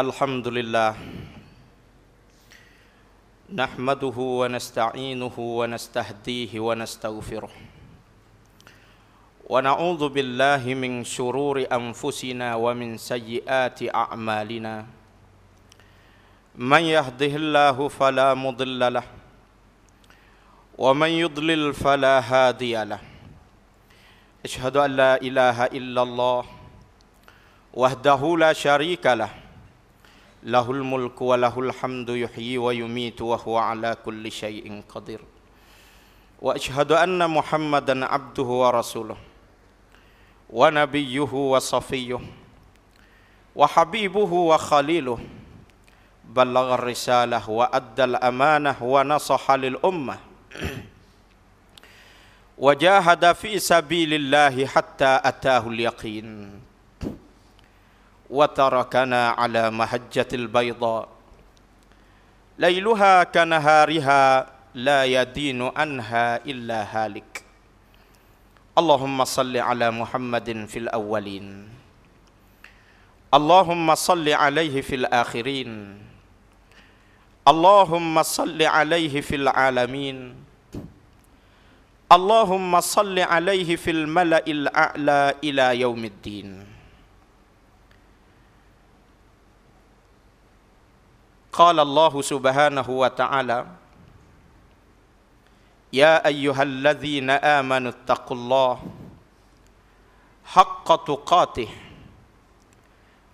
Alhamdulillah nahmaduhu wa nasta'inuhu wa nastahdihi wa nastaghfiruh wa na'udzu billahi min syururi anfusina wa min sayyiati a'malina man yahdihillahu fala mudilla lahu wa man yudlil fala hadiya lahu asyhadu an la ilaha illallah wahdahu la syarika lah lahul mulku wa lahul hamdu yuhyi wa yumitu wa huwa ala kulli syai'in qadir wa asyhadu anna muhammadan abduhu wa rasuluh wa nabiyyuhu wa safiyyuh wa habibuhu wa khaliluh ballagha risalah wa addal amanah wa nasaha lil ummah wa jahada fi sabilillahi hatta atahul yaqin wa tarakana ala mahajjatil bayda lailuha kanahariha la yadinu anha illa halik. Allahumma salli ala Muhammadin fil awwalin, Allahumma salli alaihi fil akhirin, Allahumma salli alaihi fil alamin, Allahumma salli alaihi fil mala'il a'la ila yaumiddin. Qala Allah subhanahu wa ta'ala ya ayyuhalladzina amanu taqullaha haqqa tuqatih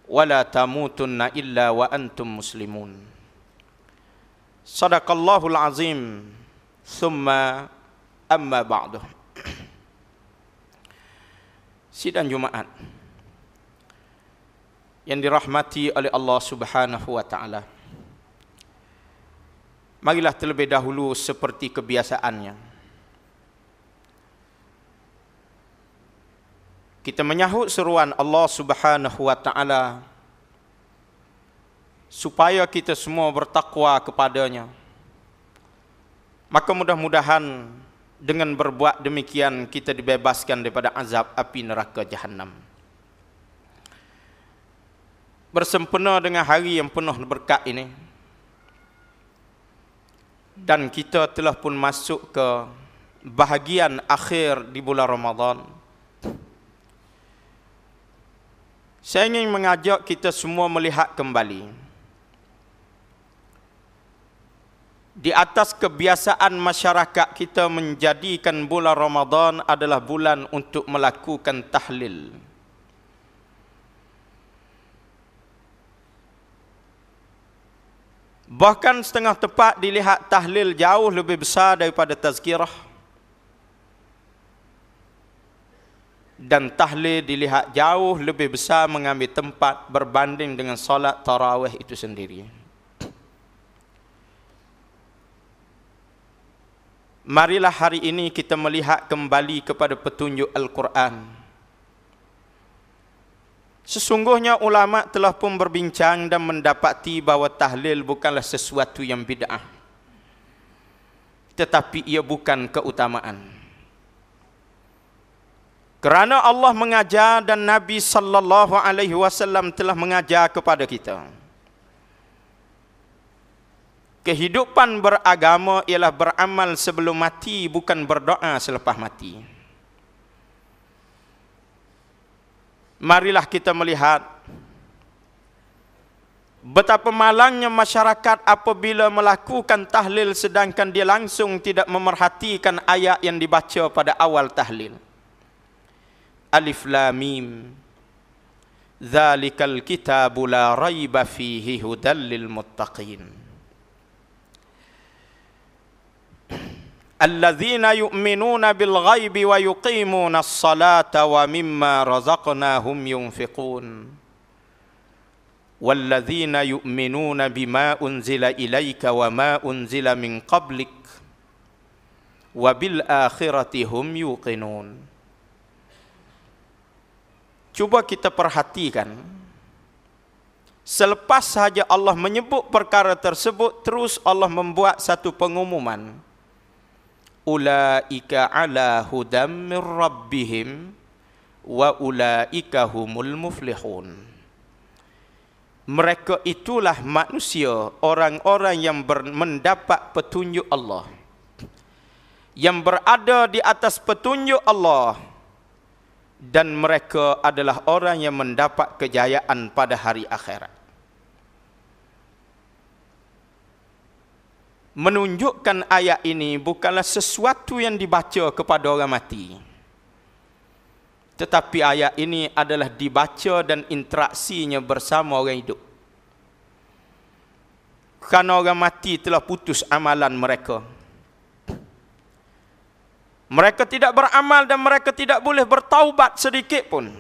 wa la tamutunna illa wa antum muslimun. Sadaqallahul azim. Thumma amma ba'du. Sidang Jumaat yang dirahmati oleh Allah subhanahu wa ta'ala, marilah terlebih dahulu seperti kebiasaannya kita menyahut seruan Allah subhanahu wa ta'ala supaya kita semua bertakwa kepadanya. Maka mudah-mudahan dengan berbuat demikian kita dibebaskan daripada azab api neraka Jahannam. Bersempena dengan hari yang penuh berkat ini, dan kita telah pun masuk ke bahagian akhir di bulan Ramadan, saya ingin mengajak kita semua melihat kembali di atas kebiasaan masyarakat kita menjadikan bulan Ramadan adalah bulan untuk melakukan tahlil. Bahkan setengah tepat dilihat tahlil jauh lebih besar daripada tazkirah, dan tahlil dilihat jauh lebih besar mengambil tempat berbanding dengan solat tarawih itu sendiri. Marilah hari ini kita melihat kembali kepada petunjuk Al-Quran. Sesungguhnya ulama telah pun berbincang dan mendapati bahawa tahlil bukanlah sesuatu yang bid'ah, tetapi ia bukan keutamaan. Kerana Allah mengajar dan Nabi sallallahu alaihi wasallam telah mengajar kepada kita, kehidupan beragama ialah beramal sebelum mati, bukan berdoa selepas mati. Marilah kita melihat betapa malangnya masyarakat apabila melakukan tahlil sedangkan dia langsung tidak memerhatikan ayat yang dibaca pada awal tahlil. Alif Lam Mim Dzalikal kitabu la raiba fihi hudal lil muttaqin. Alladzina yu'minuna bil ghaibi wa yuqimuna as-salata wa mimma razaqnahum yunfiqun. Walladzina yu'minuna bima unzila ilaika wa ma unzila min qablik wa bil akhirati hum yuqinun. Cuba kita perhatikan, selepas sahaja Allah menyebut perkara tersebut, terus Allah membuat satu pengumuman. Ulaika ala hudam min rabbihim wa ulaika humul muflihun. Mereka itulah manusia, orang-orang yang mendapat petunjuk Allah, yang berada di atas petunjuk Allah, dan mereka adalah orang yang mendapat kejayaan pada hari akhirat. Menunjukkan ayat ini bukanlah sesuatu yang dibaca kepada orang mati, tetapi ayat ini adalah dibaca dan interaksinya bersama orang hidup. Kerana orang mati telah putus amalan mereka. Mereka tidak beramal dan mereka tidak boleh bertaubat sedikit pun.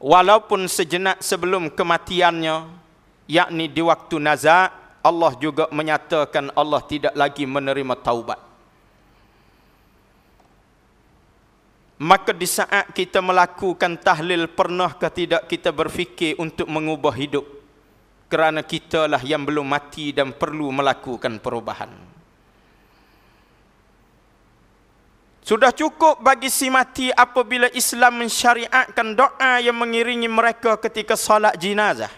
Walaupun sejenak sebelum kematiannya, yakni di waktu nazak, Allah juga menyatakan Allah tidak lagi menerima taubat. Maka di saat kita melakukan tahlil, pernahkah tidak kita berfikir untuk mengubah hidup? Kerana kitalah yang belum mati dan perlu melakukan perubahan. Sudah cukup bagi si mati apabila Islam mensyariatkan doa yang mengiringi mereka ketika salat jenazah.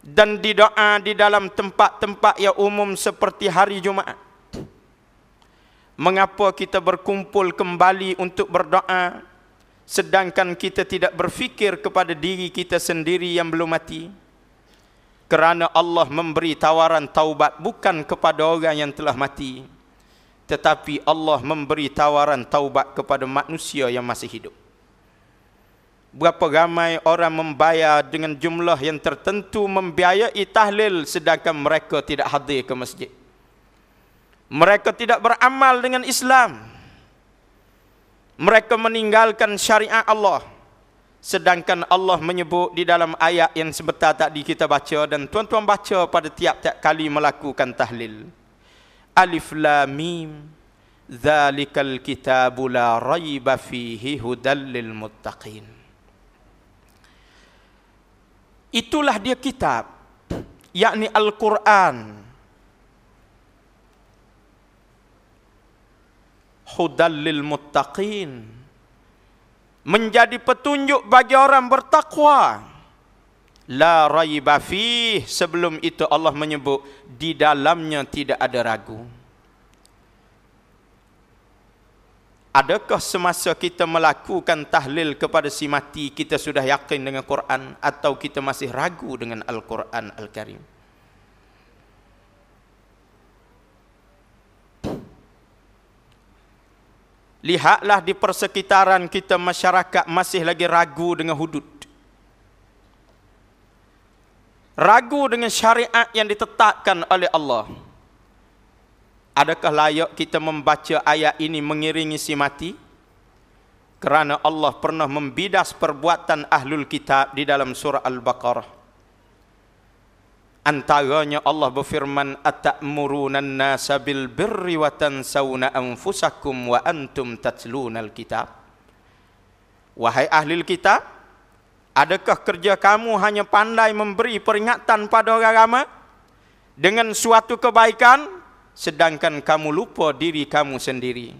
Dan di doa di dalam tempat-tempat yang umum seperti hari Jumaat. Mengapa kita berkumpul kembali untuk berdoa, sedangkan kita tidak berfikir kepada diri kita sendiri yang belum mati? Kerana Allah memberi tawaran taubat bukan kepada orang yang telah mati, tetapi Allah memberi tawaran taubat kepada manusia yang masih hidup. Berapa ramai orang membayar dengan jumlah yang tertentu membiayai tahlil, sedangkan mereka tidak hadir ke masjid. Mereka tidak beramal dengan Islam. Mereka meninggalkan syariat Allah. Sedangkan Allah menyebut di dalam ayat yang sebentar tadi kita baca, dan tuan-tuan baca pada tiap-tiap kali melakukan tahlil. Alif Lam Mim, Zalikal kitabu la raiba fihi hudal lil muttaqin. Itulah dia kitab, yakni Al-Quran. Hudal lil muttaqin, menjadi petunjuk bagi orang bertakwa. La raiba fih, sebelum itu Allah menyebut di dalamnya tidak ada ragu. Adakah semasa kita melakukan tahlil kepada si mati kita sudah yakin dengan Quran, atau kita masih ragu dengan Al-Quran Al-Karim? Lihatlah di persekitaran kita, masyarakat masih lagi ragu dengan hudud. Ragu dengan syariat yang ditetapkan oleh Allah. Adakah layak kita membaca ayat ini mengiringi si mati? Kerana Allah pernah membidas perbuatan ahlul kitab di dalam surah Al-Baqarah. Antaranya Allah berfirman, Ata'muruna an-nasa bil birri wa tansawna anfusakum wa antum tatlunal kitab. Wahai ahli kitab, adakah kerja kamu hanya pandai memberi peringatan pada orang ramai dengan suatu kebaikan, sedangkan kamu lupa diri kamu sendiri,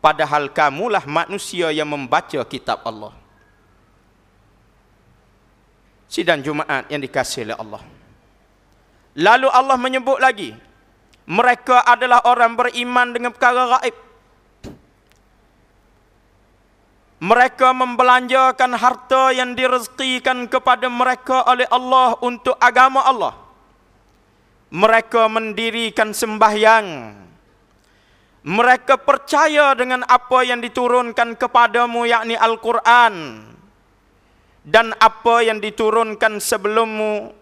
padahal kamulah manusia yang membaca kitab Allah. Sidang Jumaat yang dikasihi oleh Allah. Lalu Allah menyebut lagi, mereka adalah orang beriman dengan perkara gaib. Mereka membelanjakan harta yang direzekikan kepada mereka oleh Allah untuk agama Allah. Mereka mendirikan sembahyang. Mereka percaya dengan apa yang diturunkan kepadamu, yakni Al-Quran, dan apa yang diturunkan sebelummu,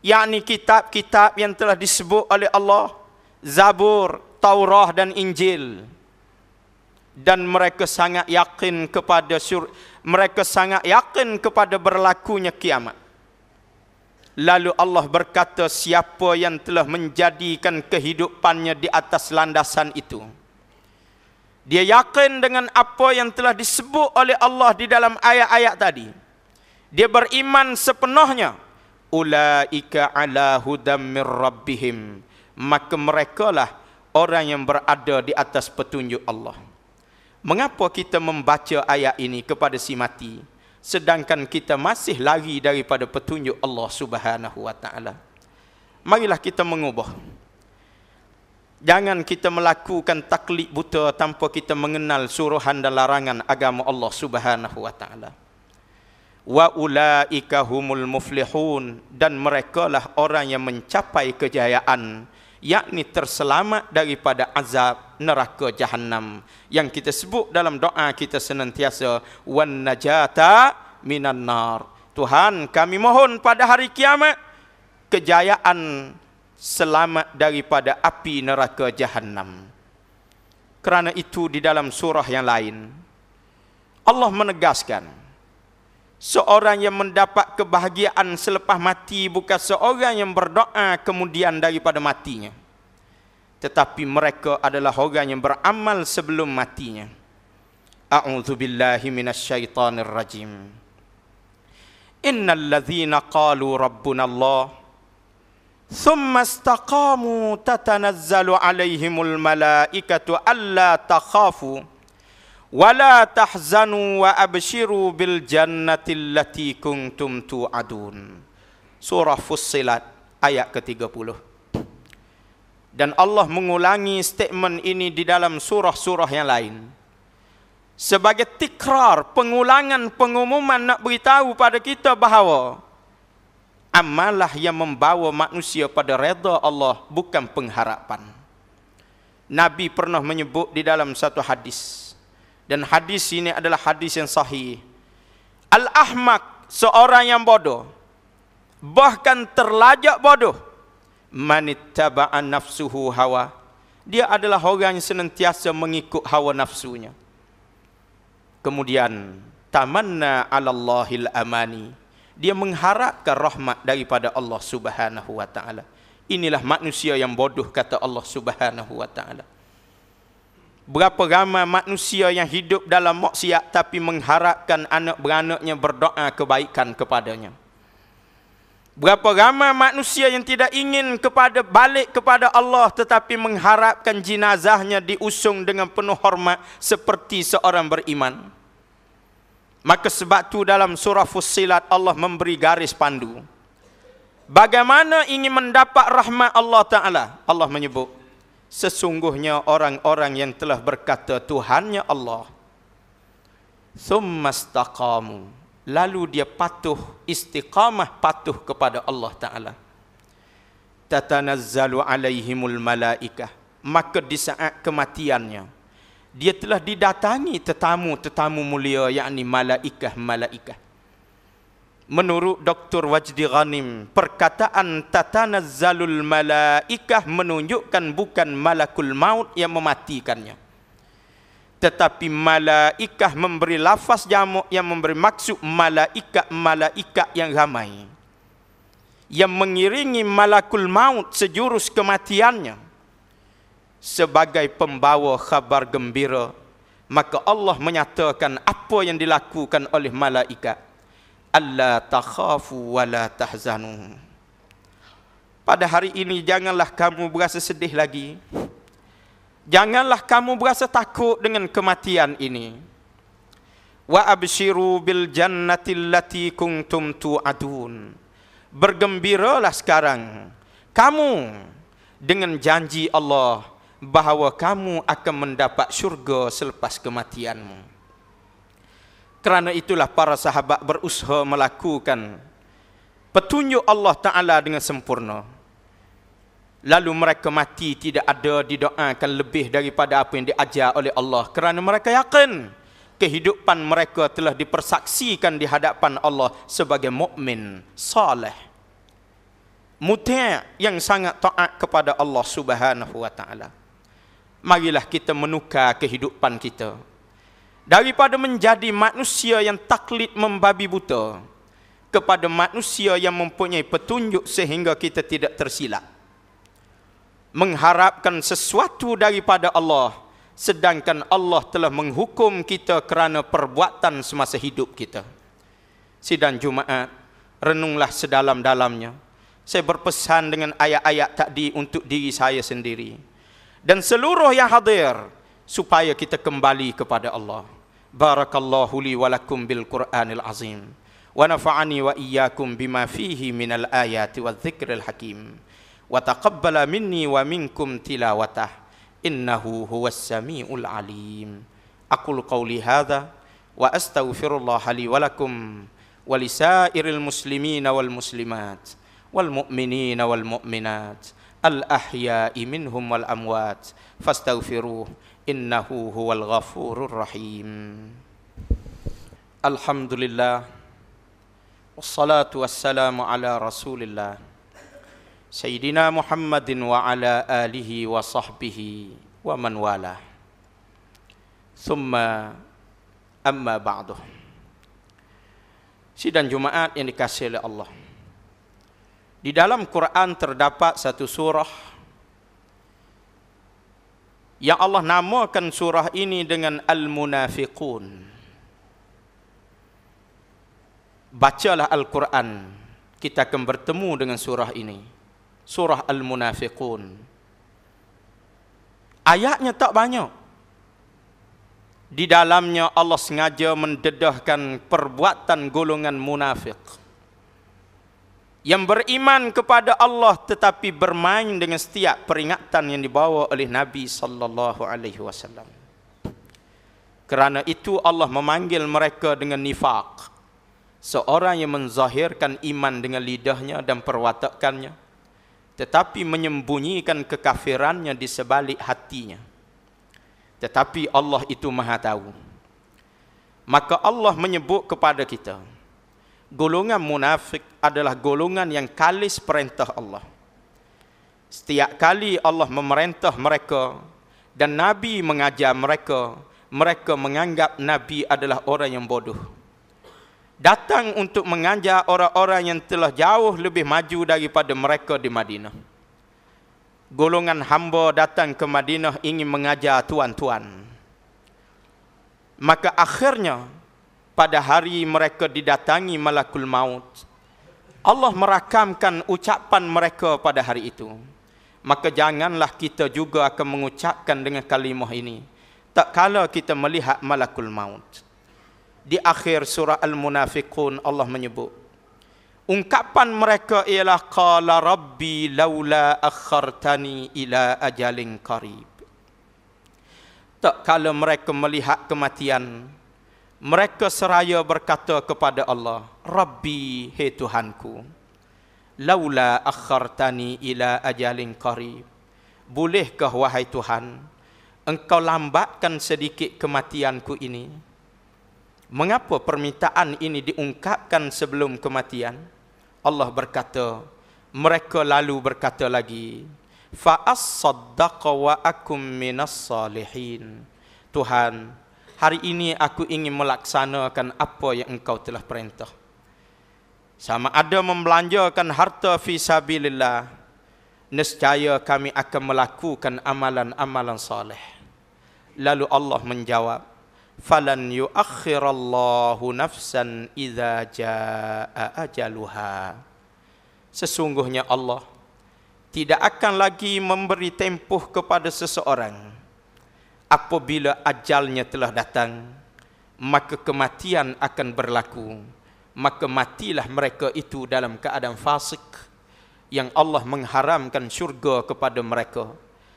yakni kitab-kitab yang telah disebut oleh Allah, Zabur, Taurah dan Injil. Dan mereka sangat yakin kepada berlakunya kiamat. Lalu Allah berkata, siapa yang telah menjadikan kehidupannya di atas landasan itu, dia yakin dengan apa yang telah disebut oleh Allah di dalam ayat-ayat tadi, dia beriman sepenuhnya, ulaika ala hudam mir rabbihim, maka merekalah orang yang berada di atas petunjuk Allah. Mengapa kita membaca ayat ini kepada si mati? sedangkan kita masih lari daripada petunjuk Allah Subhanahu wa taala. Marilah kita mengubah. Jangan kita melakukan taklid buta tanpa kita mengenal suruhan dan larangan agama Allah Subhanahu wa taala. Wa ulaika humul muflihun, dan merekalah orang yang mencapai kejayaan, yakni terselamat daripada azab neraka Jahannam yang kita sebut dalam doa kita senantiasa, wan najata minan nar. Tuhan, kami mohon pada hari kiamat kejayaan, selamat daripada api neraka Jahannam. Kerana itu di dalam surah yang lain Allah menegaskan, seorang yang mendapat kebahagiaan selepas mati bukan seorang yang berdoa kemudian daripada matinya, tetapi mereka adalah orang yang beramal sebelum matinya. A'udzubillahi minasyaitonir rajim. Innal ladzina qalu rabbuna Allah thumma istaqamu tatanazzalu alaihimul malaikatu alla takhafu wala tahzanu wa abshiru bil jannati allati kuntum tu'adun. Surah Fussilat ayat ke-30. Dan Allah mengulangi statement ini di dalam surah-surah yang lain sebagai tikrar, pengulangan, pengumuman nak beritahu pada kita bahawa amalah yang membawa manusia pada redha Allah, bukan pengharapan. Nabi pernah menyebut di dalam satu hadis, dan hadis ini adalah hadis yang sahih. Al-ahmaq, seorang yang bodoh, bahkan terlajak bodoh, manittaba'a nafsuhu hawa, dia adalah orang yang senantiasa mengikut hawa nafsunya. Kemudian tamanna 'alallahil amani, dia mengharapkan rahmat daripada Allah Subhanahu wa taala. Inilah manusia yang bodoh, kata Allah Subhanahu wa taala. Berapa ramai manusia yang hidup dalam maksiat tapi mengharapkan anak beranaknya berdoa kebaikan kepadanya. Berapa ramai manusia yang tidak ingin balik kepada Allah tetapi mengharapkan jenazahnya diusung dengan penuh hormat seperti seorang beriman. Maka sebab tu dalam surah Fussilat Allah memberi garis pandu. Bagaimana ingin mendapat rahmat Allah Ta'ala? Allah menyebut, sesungguhnya orang-orang yang telah berkata Tuhannya Allah, thumma istaqamu, lalu dia patuh, istiqamah, patuh kepada Allah Ta'ala. Tatanazzalu alaihimul malaikah, maka di saat kematiannya dia telah didatangi tetamu-tetamu mulia, yakni malaikah-malaikah. Menurut Dr. Wajdi Ghanim, perkataan tatanazzalul malaikah menunjukkan bukan malakul maut yang mematikannya, tetapi malaikah memberi lafaz jamak yang memberi maksud malaikat-malaikat yang ramai yang mengiringi malakul maut sejurus kematiannya sebagai pembawa khabar gembira. Maka Allah menyatakan apa yang dilakukan oleh malaikat, alla takhafu wa la tahzanu. Pada hari ini janganlah kamu berasa sedih lagi, janganlah kamu berasa takut dengan kematian ini. Wa abshiru bil jannati allati kuntum tu'adun, bergembiralah sekarang kamu dengan janji Allah bahawa kamu akan mendapat syurga selepas kematianmu. Kerana itulah para sahabat berusaha melakukan petunjuk Allah Ta'ala dengan sempurna. Lalu mereka mati tidak ada didoakan lebih daripada apa yang diajar oleh Allah, kerana mereka yakin kehidupan mereka telah dipersaksikan di hadapan Allah sebagai mukmin saleh, muti' yang sangat taat kepada Allah Subhanahu wa taala. Marilah kita menukar kehidupan kita daripada menjadi manusia yang taklid membabi buta kepada manusia yang mempunyai petunjuk sehingga kita tidak tersilap, mengharapkan sesuatu daripada Allah sedangkan Allah telah menghukum kita kerana perbuatan semasa hidup kita. Sidang Jumaat, renunglah sedalam-dalamnya. Saya berpesan dengan ayat-ayat tadi untuk diri saya sendiri dan seluruh yang hadir, supaya kita kembali kepada Allah. Barakallahu li wa lakum bil Qur'anil azim. Wa nafa'ani wa iyyakum bima fihi minal ayati wadh-dhikril hakim. Wa taqabbala minni wa minkum tilawatah. Innahu huwas samiul alim. Aqulu qawli hadza wa astaghfirullah li wa lakum wa lisairil muslimina wal muslimat wal mu'minina wal mu'minat al ahya'i minhum wal amwat fastaghfiruh innahu huwal ghafurur rahim. Alhamdulillah wassalatu wassalamu ala rasulillah Sayyidina Muhammadin wa ala alihi wa sahbihi wa man wala. Thumma amma ba'du. Sidang Jumaat yang dikasihi oleh Allah. Di dalam Quran terdapat satu surah yang Allah namakan surah ini dengan Al-Munafiqun. Bacalah Al-Quran, kita akan bertemu dengan surah ini. Surah Al-Munafiqun. Ayatnya tak banyak. Di dalamnya Allah sengaja mendedahkan perbuatan golongan munafik yang beriman kepada Allah tetapi bermain dengan setiap peringatan yang dibawa oleh Nabi sallallahu alaihi wasallam. Kerana itu Allah memanggil mereka dengan nifaq. Seorang yang menzahirkan iman dengan lidahnya dan perwatakannya, tetapi menyembunyikan kekafirannya di sebalik hatinya. Tetapi Allah itu Maha tahu. Maka Allah menyebut kepada kita, golongan munafik adalah golongan yang kalis perintah Allah. Setiap kali Allah memerintah mereka dan Nabi mengajar mereka, mereka menganggap Nabi adalah orang yang bodoh. Datang untuk mengajar orang-orang yang telah jauh lebih maju daripada mereka di Madinah. Golongan hamba datang ke Madinah ingin mengajar tuan-tuan. Maka akhirnya pada hari mereka didatangi malakul maut, Allah merakamkan ucapan mereka pada hari itu. Maka janganlah kita juga akan mengucapkan dengan kalimah ini tak kala kita melihat malakul maut. Di akhir surah Al-Munafiqun Allah menyebut, ungkapan mereka ialah qala rabbi laula akhartani ila ajalin qarib. Tak kala mereka melihat kematian, mereka seraya berkata kepada Allah, Rabbi, hai Tuhanku, laula akhartani ila ajalin qarib. Bolehkah wahai Tuhan, engkau lambatkan sedikit kematianku ini? Mengapa permintaan ini diungkapkan sebelum kematian? Allah berkata, mereka lalu berkata lagi, fa as-saddaqa wa akum minas salihin. Tuhan, hari ini aku ingin melaksanakan apa yang engkau telah perintah. Sama ada membelanjakan harta fi sabilillah, nescaya kami akan melakukan amalan-amalan saleh. Lalu Allah menjawab, falan yuakhirallahu nafsan idza jaa ajaluha. Sesungguhnya Allah tidak akan lagi memberi tempoh kepada seseorang apabila ajalnya telah datang, maka kematian akan berlaku. Maka matilah mereka itu dalam keadaan fasik, yang Allah mengharamkan syurga kepada mereka.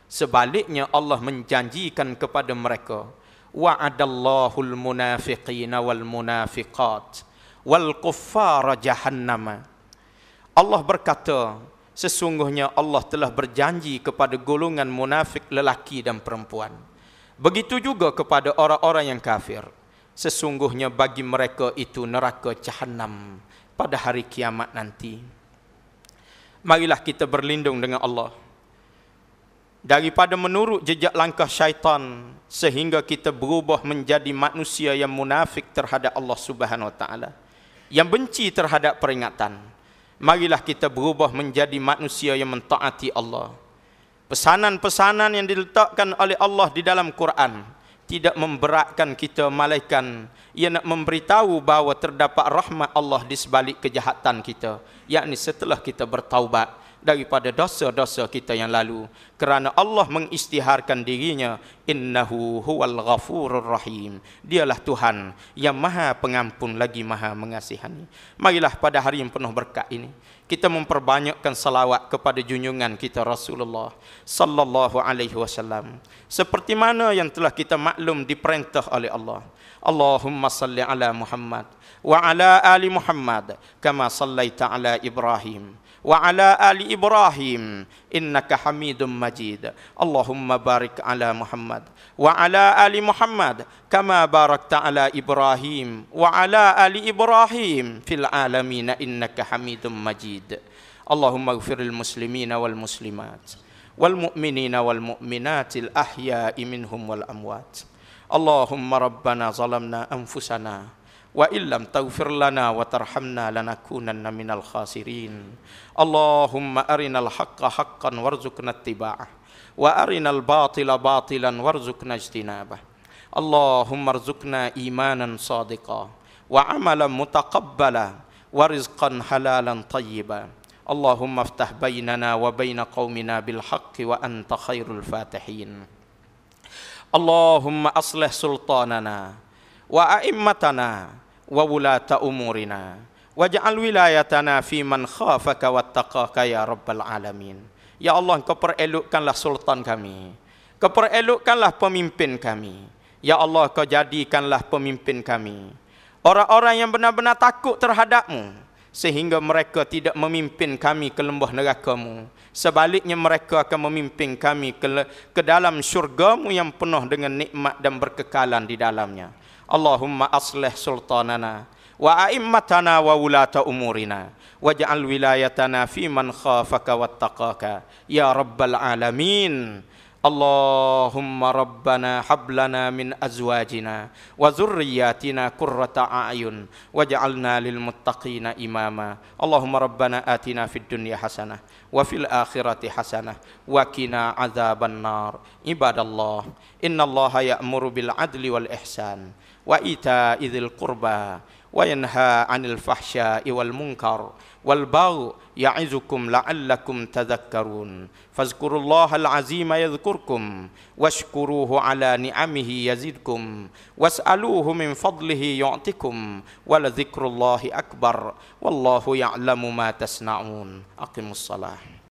Sebaliknya Allah menjanjikan kepada mereka, wa'adallahul munafiqina wal munafiqat wal kuffara jahannama. Allah berkata, sesungguhnya Allah telah berjanji kepada golongan munafik lelaki dan perempuan. Begitu juga kepada orang-orang yang kafir. Sesungguhnya bagi mereka itu neraka jahannam pada hari kiamat nanti. Marilah kita berlindung dengan Allah daripada menurut jejak langkah syaitan sehingga kita berubah menjadi manusia yang munafik terhadap Allah Subhanahu wa taala, yang benci terhadap peringatan. Marilah kita berubah menjadi manusia yang mentaati Allah. Pesanan-pesanan yang diletakkan oleh Allah di dalam Quran tidak memberatkan kita, malaikat ia nak memberitahu bahawa terdapat rahmat Allah di sebalik kejahatan kita, yakni setelah kita bertaubat daripada dosa-dosa kita yang lalu, kerana Allah mengisytiharkan dirinya, innahu huwal ghafurur rahim. Dialah Tuhan yang Maha Pengampun lagi Maha Mengasihani. Marilah pada hari yang penuh berkat ini kita memperbanyakkan salawat kepada junjungan kita Rasulullah sallallahu alaihi wasallam, seperti mana yang telah kita maklum diperintah oleh Allah. Allahumma salli ala Muhammad wa ala ali Muhammad kama sallaita ala Ibrahim wa ala ali Ibrahim innaka Hamidum Majid. Allahumma barik ala Muhammad wa ala ali Muhammad kama barakta ala Ibrahim wa ala ali Ibrahim fil alamin innaka Hamidum Majid. Allahumma ighfir lil muslimina wal muslimat wal mu'minina wal mu'minatil ahya'i minhum wal amwat. Allahumma rabbana zalamna anfusana wa illam taghfir lana wa tarhamna lanakunanna minal khasirin. Allahumma arinal haqqa haqqan warzuqna ittiba'ah wa arinal batila batilan warzuqna ijtinabah. Allahumma arzuqna imanan sadiqa wa amalan mutaqabbala wa rizqan halalan tayyiba. Allahumma aftah bainana wa baina qaumina bil haqqi wa anta khairul fatihin. Allahumma aslih sultanana wa a'immatana wa wulata umurina waj'al wilayatana fi man khafaka wattaqaka ya rabbal alamin. Ya Allah, Engkau perelokkanlah sultan kami, Kau perelokkanlah pemimpin kami. Ya Allah, Kau jadikanlah pemimpin kami orang-orang yang benar-benar takut terhadap-Mu, sehingga mereka tidak memimpin kami ke lembah neraka-Mu. Sebaliknya mereka akan memimpin kami ke dalam syurga-Mu yang penuh dengan nikmat dan berkekalan di dalamnya. Allahumma aslih sultanana wa a'immatana wa wulata umurina waj'al wilayatana fi man khafaka wattaqaka ya rabbal alamin. Allahumma rabbana hablana min azwajina wa zurriyatina qurrata a'yun waj'alna lil muttaqina imama. Allahumma rabbana atina fid dunya hasanah wa fil akhirati hasanah wa qina adzaban nar. Ibadallah, innallaha ya'muru bil adli wal ihsan wa ita'i dzil qurba wa yanha 'anil fahsya'i wal munkar wal baghi ya'izukum la'allakum tadhakkarun. Fazkurullahal azima yadhkurkum washkuruhu ala ni'amihi yazidkum was'aluhu min fadlihi yu'tikum wa la dzikrullahi akbar wallahu ya'lamu ma tasna'un. Aqimus salah.